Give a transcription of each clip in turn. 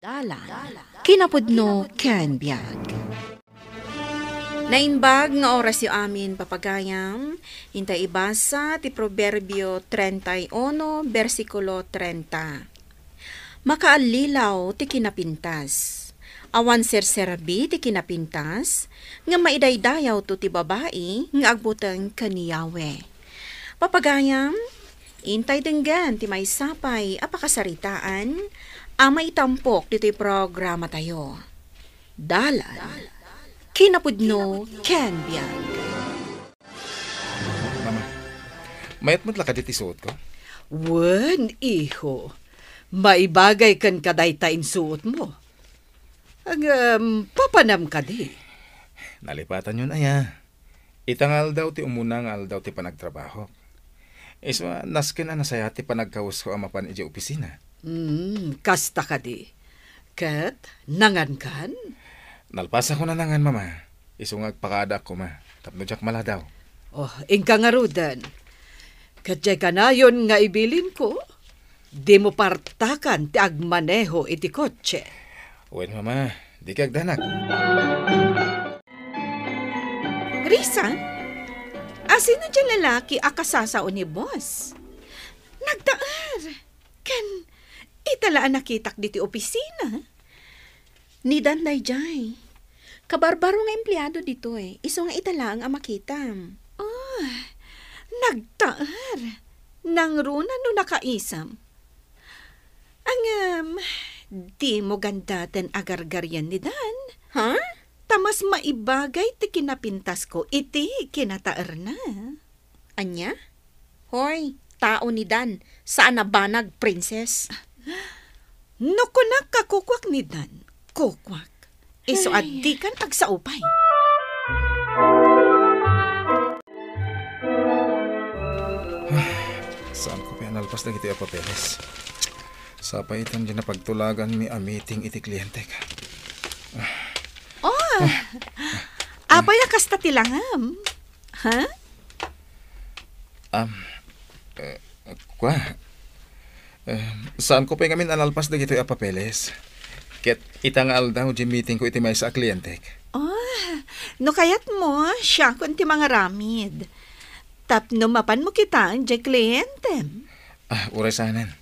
Dalan, kinapudno ken biag. Nainbag nga oras yu amin papagayam, hintay ibasa ti Proverbio 31, versikulo 30. Makaalilaw ti kinapintas, awan serserabi ti kinapintas, nga maidaydayaw to ti babae, nga agbutang kaniyawe. Papagayam, hintay denggan ti may sapay apakasaritaan, amay tampok dito'y programa tayo. Dalan, kinapudno, ken biag. Mama, mayat mo't lakad iti suot ko? Wen, iho. Maibagay kan kadaytain suot mo. Ang papanam ka di. Nalipatan yun aya. Itangal daw ti umunang daw ti panagtrabaho. Iso nasken nasaya ti panagkaus ko amapan iti opisina. Kasta ka di. Kat, nangan kan? Nalpasa ko na nangan, mama. Isungag pakada ko, ma. Tapno jak mala daw. Oh, ingka nga rudan. Katjay ka na yun nga ibilin ko. Di mo partakan ti agmaneho iti kotse. Uwen, mama. Di kag danak. Risa, asino dyan lalaki akasasao ni boss? Nagtaar. Kan, italaan nakitak diti opisina. Ni Danday Jay. Kabarbaro nga empleyado dito Iso nga italang ang makitam. Oh, nagtaar. Nang runa no nakaisam. Ang, di mo ganda ten agargaryan ni Dan. Ha? Tamas maibagay ti kinapintas ko, iti kinataar na. Anya? Hoy, tao ni Dan, saan na banag, princess? No kunak kakukwak ni Dan, kukwak. Iso addi kan agsaupay. Saan ko pinalpas na iti papeles? Sa paitan dyan na pagtulagan mi meeting iti kliyente ka. Apay kasta tilangam. Ha? Saan ko pa ngamin analpas na ito papeles? Ket itangal daw di meeting ko iti may sa kliyente. No kayat mo, siya kun ti mga ramid. Tapno mapan mo kita, di kliyentem. Uray sanan.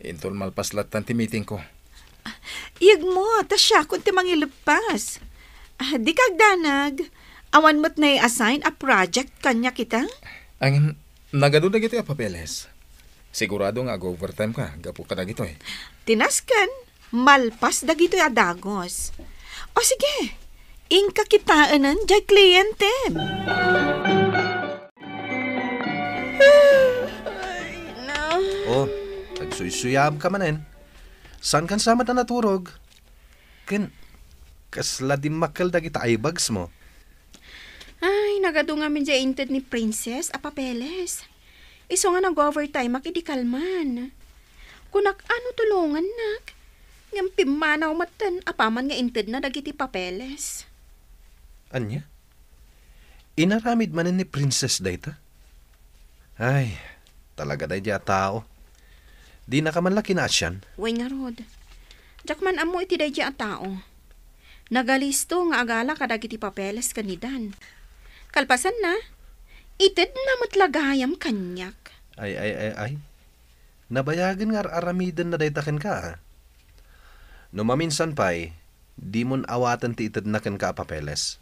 Intol malpaslat ti meeting ko. Iyag mo, tas siya kun ti mangilupas. Di kag danag, awan mo't na i-assign a project kanya kita? Ang nagado na gito papeles. Sigurado nga overtime ka, gapo ka na gito Tinaskan, malpas da gito adagos. O sige, ingka kitaanan di kliyentem. Oh, nagsuyab ka manen. San kan sama na naturog? Ken, kasla di makal da kita ibags mo. Ay, nagado nga min dya inted ni Princess a papeles. Iso nga nag-overtime makidikalman. Kunak ano tulungan nak? Ngam pimanaw matan apaman nga inted na dagiti papeles. Anya? Inaramid manen ni Princess dayta? Ay, talaga day dya tao. Di na ka man laki na asyan. Way nga rod. Jakman amo iti day dya tao. Nagalisto nga agala kadagiti papeles kanidan. Kalpasan na, ited na matlagayam kanyak. Ay. Nabayagan nga aramidan na daytaken ka. No maminsan pa'y, di mon awatan ti ited na ken ka papeles.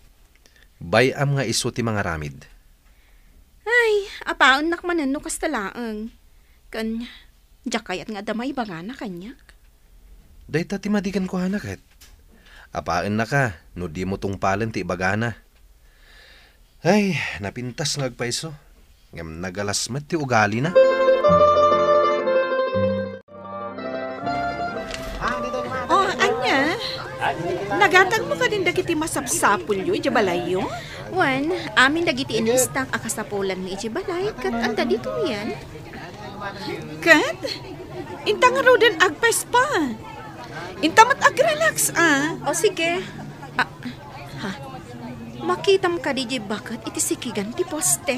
Bayam nga iso ti mga ramid. Ay, apaon nakmanan no kastalaang. Kan, jakayat nga damay baga na kanyak. Dayta ti madikan ko hanaket. Apaan na ka, no di mo tungpalan ti ibagana. Ay, napintas ngagpaiso. Ngam nagalasmat ti ugali na. Oh, anya? Nagatag mo ka din dagiti masapsapul yu, Ijabalayo? Wan, amin dagiti inistak akasapulan ni Ijibalay, kat anta dito yan. Kat? Intang roden agpes pa. Intamat agrelax O sige. Makitam ka di bakat iti sikigan ti poste.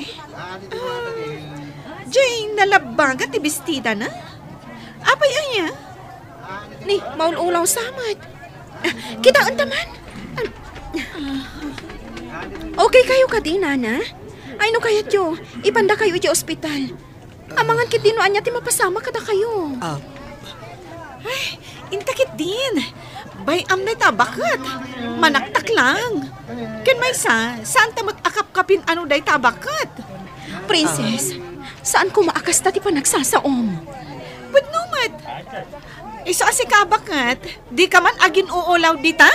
Jay, nalabagat ti bestida na? Apay aya? Ni, maululaw samad. Kita ang taman. Okay kayo ka din, Nana? Ay, no kaya tiyo. Ipanda kayo iti ospital. Amangan kit dinuan niya ti mapasama kada kayo. Ay, intakit din. Bay amnet abakat. Manaktak lang. Ken may saan tamot akap-kapin ano day tabakat? Princess, saan ko maakas ti pa nagsasaom? Budnumat. Iso asi kabakat. Di ka man agin uulaw dita?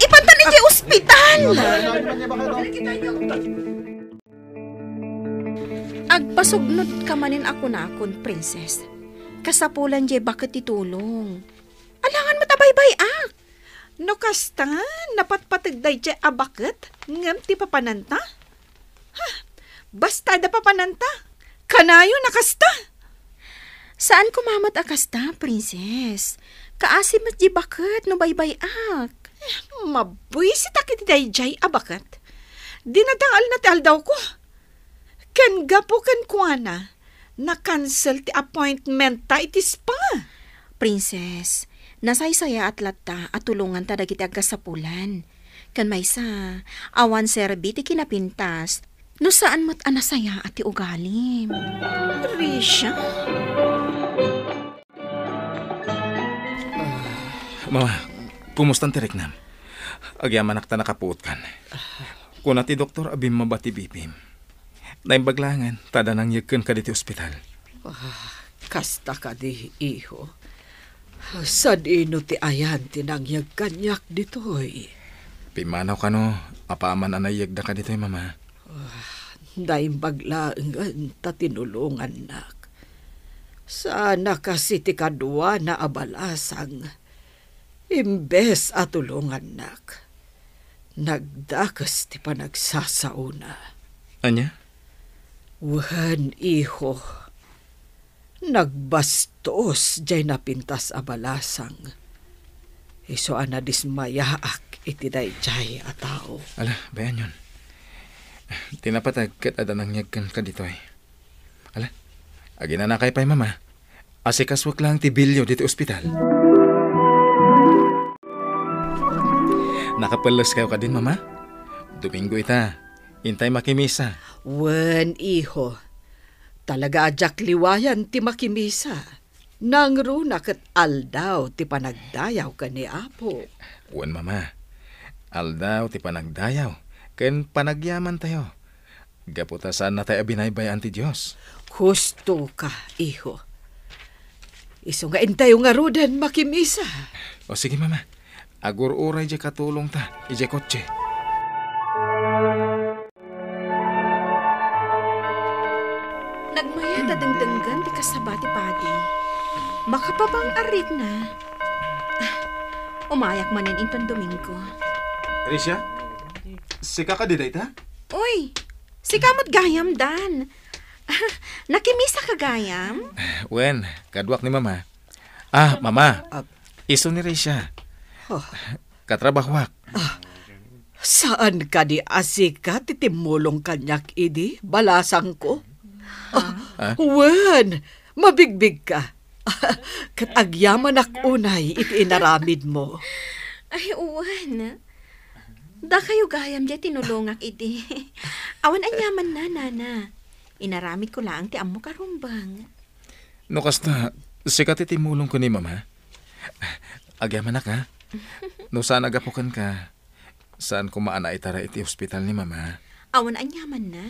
Ipanta ni ti ospital! Agpasugnod ka manin ako na akon, princess. Kasapulan jay bakit titulong. Alangan matabaybay ak. No kasta, napatpatagday jay abakat. Ngam ti papananta? Ha, basta da papananta. Kanayo nakasta. Saan kumamat akasta, princess? Kaasim at jay bakit no baybay ak. Mabuisit akit day jay abakat. Dinadangal na ti aldaw ko. Ken gapo ken kuana. Na-cancel ti appointment ta itis pa. Princess, nasaysaya at lata at tulungan ta dagiti agkasapulan. Kan maysa, awan serbi ti kinapintas, no saan mat anasaya at ti ugalim. Risha? Mama, kumustan ti Reknam? Agyaman akta nakapuot kan. Kuna ti doktor abim mabati bipim. Naimbaglangan, tada nang yagkan ka diti ospital. Kasta ka di, iho. Sad ino ti ayan tinangyag kanyak ditoy. Pimanaw ka no, apaaman anayag da ka dito'y mama. Naimbaglangan ta tinulungan nak. Sana kasi ti kadwa na abalasang. Imbes at tulungan nak. Nagdakas ti panagsasauna. Anya? Wan, iho. Nagbastos jay napintas abalasang. Iso ana dismayaak iti day jay a tao. Ala, bayan yun. Tinapatag kat adanang yagkan ka dito eh. Ala, agina na kay pa'y mama. Asikaswak lang ti bilyo dito ospital. Nakapalas kayo ka din mama? Domingo ita. Intay makimisa. Wan, iho. Talaga ajak liwayan ti makimisa. Nangro na kat aldaw ti panagdayaw ka ni Apo. Wan mama. Aldaw ti panagdayaw. Ken panagyaman tayo. Gaputasan na tayo binaybayan ti Diyos. Husto ka, iho. Iso nga intayo nga rudan makimisa. O sige mama. Agur-uray di katulong ta. Ije kotse. Nagmaya ta dengdenggan di kasabati padi. Makapabang arit na. Umayak manin inton Domingo. Risha? Sika ka di ta? Uy, si kamot gayam dan. Nakimisa ka gayam? Wen, kadwak ni mama. Mama. Iso ni Risha. Katrabahwak. Saan ka di asika titimulong kanyak idi? Balasang ko? Wen, mabigbig ka. Kat agyaman ak unay iti inaramid mo. Ay, uwan. Da kayo gayam di tinulongak iti. Awan anyaman na, nana. Inaramid ko lang ti amo karumbang. No kasta, sikat itimulong ko ni mama. Agyaman na ka. No saan agapukan ka. Saan kumaana itara iti ospital ni mama. Awan anyaman na.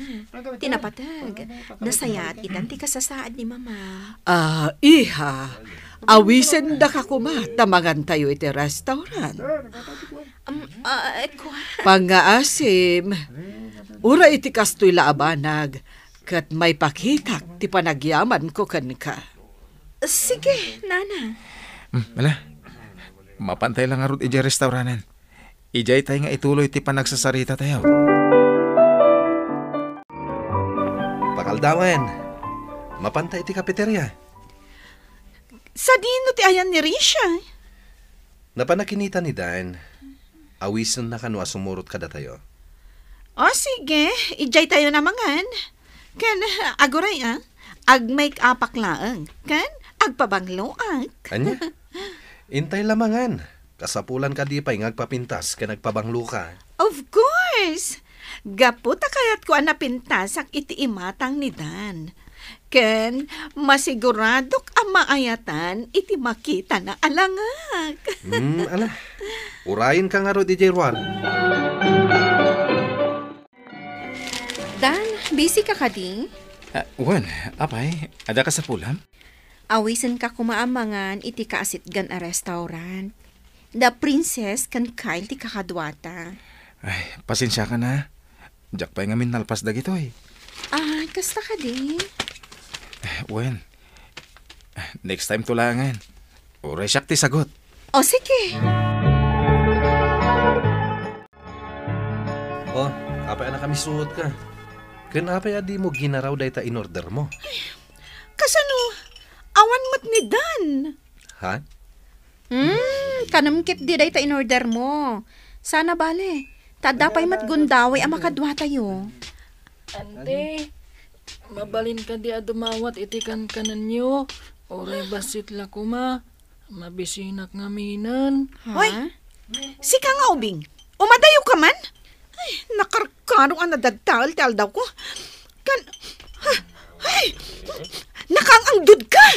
Tinapatag. Nasaya at itanti kasasaad ni mama. Iha, awisen da ka kuma, tamangan tayo iti restaurant. Pangaasim, ura iti kastoy laabanag, kat may pakitak ti panagyaman ko kan ka. Sige, nana. Wala. Mapantay lang arot iti restaurantan. Ijay tayo nga ituloy ti panagsasarita tayo. Pakaldawan. Mapantay ti kafeterya. Sa dino ti ayan ni Risha? Napanakinita ni Dan. Awisen na kanwa sumurot kada tayo. O sige, ijay tayo namangan. Ken, aguray ag-make-upak laang. Kan? Agpabangloak. Anya? Intay lamangan. Kasapulan ka di pa'y ngagpapintas ka nagpabanglo ka. Of course! Gaputa kayat ko napintasak iti imatang ni Dan. Ken, masiguradok ang maayatan iti makita na alangag. Ala. Urayin ka nga ro, DJ Juan. Dan, busy ka kadi? Wan, apay, ada ka sa pulam? Awisan ka kumaamangan iti kaasitgan a restaurant. The Princess kan Kyle ti kakadwata. Ay, pasensya ka na. Diyak pa'y ngamin nalpas da gito eh. Kasta ka di? Wan, next time tulangan. Oray siyak ti sagot. O sige. Oh, apay na kami suot ka. Apay adi mo ginaraw day ta in order mo. Kasano, awan mo't ni Dan. Ha? Kanamkit di day ta in order mo. Sana bale. Tadapay matgundaway ang makadwa tayo. Ante, mabalin ka di adumawat itikan kanan nyo. Oray basit la kuma. Mabisinak nga minan. Hoy, sika nga ubing. Umadayo ka man? Ay, nakarkarong ang nadagtal daw ko. Ay, nakangangdud ka.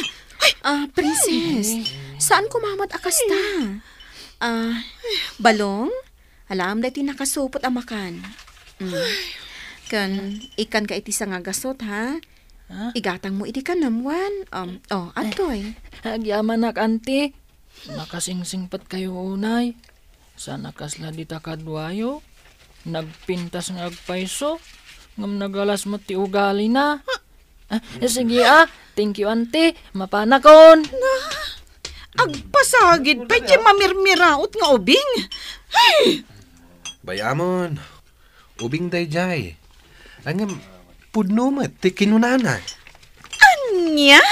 Princess, saan kumamat akasta? Balong? Alam dati nakasupot ang makan. Ikan ka iti sa nga gasot, ha? Igatang mo iti kanamwan. Atoy. Agyaman nak ante. Nakasingsingpat kayo unay. Sana kasla di takadwayo. Nagpintas ng agpaiso. Ngam nagalas mo ti ugali na. Sige thank you ante. Mapanakon. Agpasagid pa di mamirmiraot nga ubing. Ay! Bayamon. Ubing day jay. Angam, pudno mo, ti kinunana. Anya?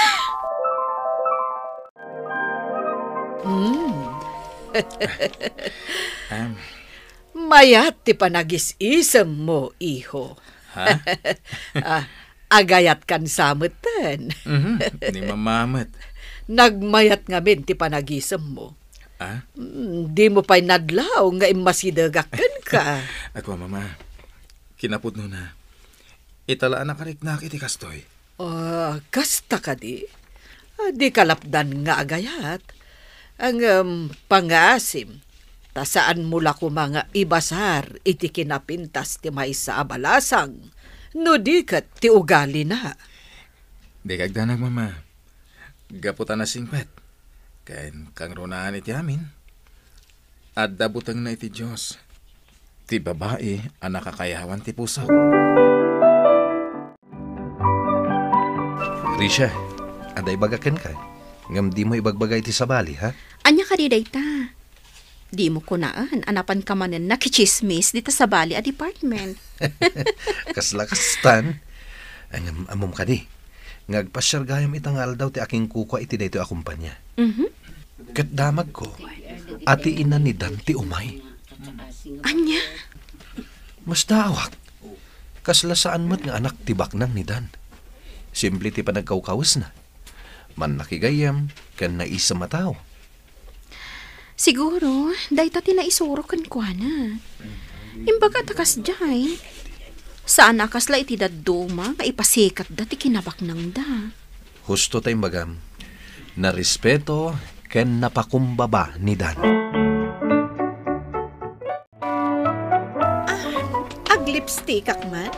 Mayat ti panagis-isem mo, iho. Ha? Agayat kan samutan. Ni mamamat. Nagmayat nga ben ti panagisem mo. Di mo pa'y nadlaw nga imasidagakan ka. Ako, mama. Kinapudno na. Italaan na kariknak iti kastoy. Kasta ka di. Di kalapdan nga agayat. Ang pangasim. Tasaan mula ko mga ibasar iti kinapintas ti may sa abalasang. No di kat ti ugali na. Di kagdanag, mama. Gaputan na singpet. Kain kang runaan iti amin. At dabutang na iti Diyos. Ti babae ang nakakayawan ti puso. Risha, aday bagaken ka. Ngam di mo ibagbagay ti sabali, ha? Anya ka di dayta? Di mo kunaan, anapan ka manen nakichismis dito sa bali a department. Kaslakastan. Angam amom ka di. Ngagpasyar gayam itangal daw ti aking kukwa iti dayto a kumpanya. Kat damag ko, ati ina ni Dan ti umay. Anya? Mas dawak. Kaslasaan mo't nga anak tibak nang ni Dan. Simple ti panagkaukawas na. Man nakigayam, kan naisa mataw. Siguro, dahil tati na isuro kan kwa na. Imbaga takas jay. Saan akasla iti daduma, nga ipasikat dati kinabak nang da. Husto tayong bagam, na respeto ken napakumbaba ni Dan. Aglipstick man.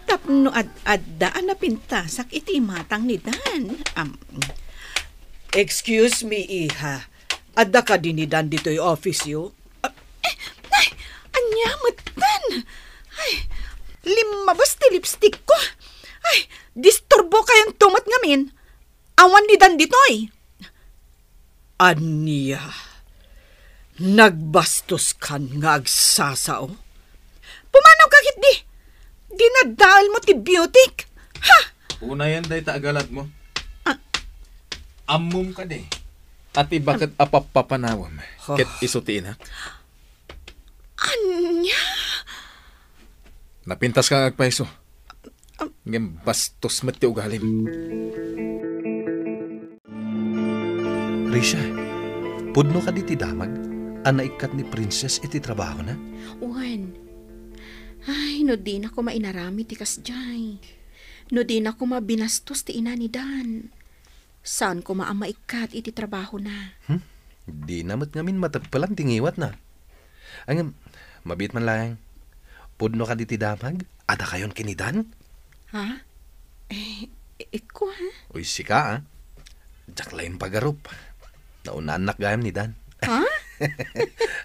Tapno ad-addaan na pintasak iti matang ni Dan. Excuse me, iha. Adda ka din ni Dan dito yung office yo? Anyamot, Dan. Ay, limabas ti lipstick ko. Ay, disturbo kayang tumat ngamin. Awan ni Dan ditoy. Anya, nagbastos kan nga agsasao. Pumanaw kakit di. Dinadaal mo ti beautic. Ha? Una yan day taagalat mo. Amum ka di. Ati bakit apapapanawam? Ket isutiin ha? Anya? Napintas ka agpaiso. Ngem bastos met ti ugalim. Risha, pudno ka di ti damag, anaikat ni Princess iti trabaho na. Wan. Ay, no di na ko mainarami ti kasjay. No di na ko mabinastos ti ina ni Dan. Saan ko maamaikat iti trabaho na? Di namat ngamin matagpalan tingiwat na. Ang mabit man lang, pudno ka di ti damag, ada kayon kinidan? Ha? Iko ha? Uy, sika Jaklain pagarup. Naunanak gayam ni Dan. Ha?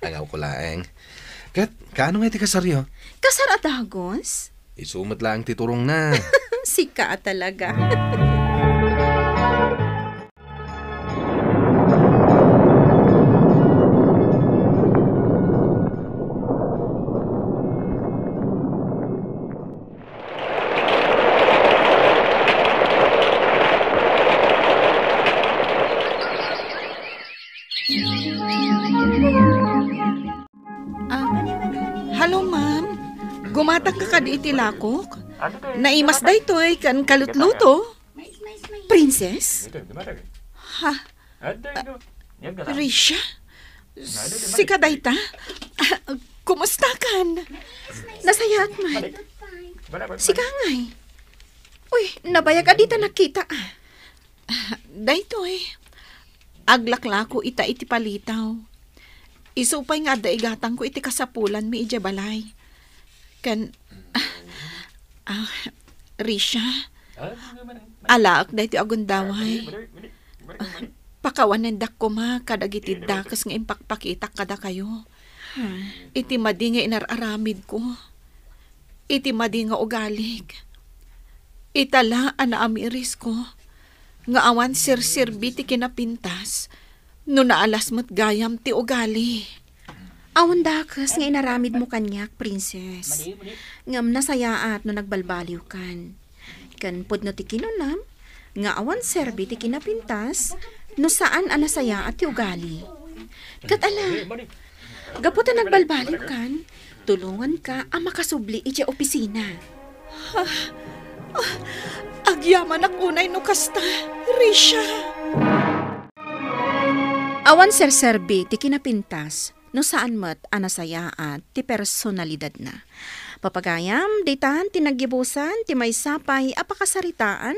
Angaw ko lang. Kat, kaano nga iti kasaryo? Kasar at dagos? Isumat lang titurong na. Sika talaga. Hello, ma'am. Gumatag ka di iti lakok. Naimas da ito kan kalutluto. Princess? Ha? Risha? Si Kadayta? Kumusta kan? Nasayat man. Sika ngay. Uy, nabayag adita nakita. Dayto aglaklako ita iti palitaw. Isupay nga daigatang ko iti kasapulan mi ija balay. Kan, Risha, alaak da iti agundaway. Pakawanendak ko ma, kadagiti dakas nga impakpakitak kada kayo. Iti madi nga inararamid ko. Iti madi nga ugalig. Itala ana amiris ko. Nga awan sir-sirbi ti kinapintas. No naalas mo't gayam ti ugali. Awan dakas nga inaramid mo kanyak, princess. Ngam nasayaat no nagbalbaliw kan. Kan pud no ti kinunam, nga awan serbi ti kinapintas, no saan anasayaat ti ugali. Kat ala, gaputa nagbalbaliw kan, tulungan ka ang makasubli iti opisina. Agyaman akunay no kasta, Risha. Awan serserbi ti kinapintas, no saan mat anasayaat ti personalidad na. Papagayam, ditan tinaggibusan ti may sapay apakasaritaan,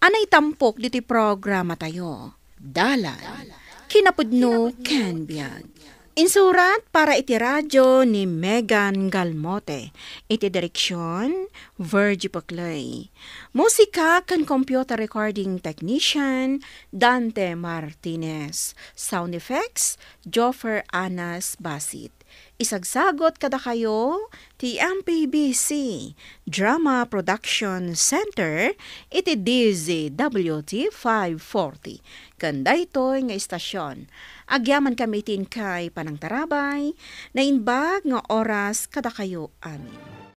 anay tampok di ti programa tayo. Dalan, kinapudno ken biag. Insurat para iti radyo ni Megan Galmote. Iti direksyon, Virgie Paclay. Musika kan computer recording technician, Dante Martinez. Sound effects, Joffer Anas Basit. Isagsagot kada kayo, ti MPBC Drama Production Center, iti DZWT 540. Kanda ito'y nga istasyon. Agyaman kami tin kay Panang Tarabay, na inbag nga oras kada kayo amin.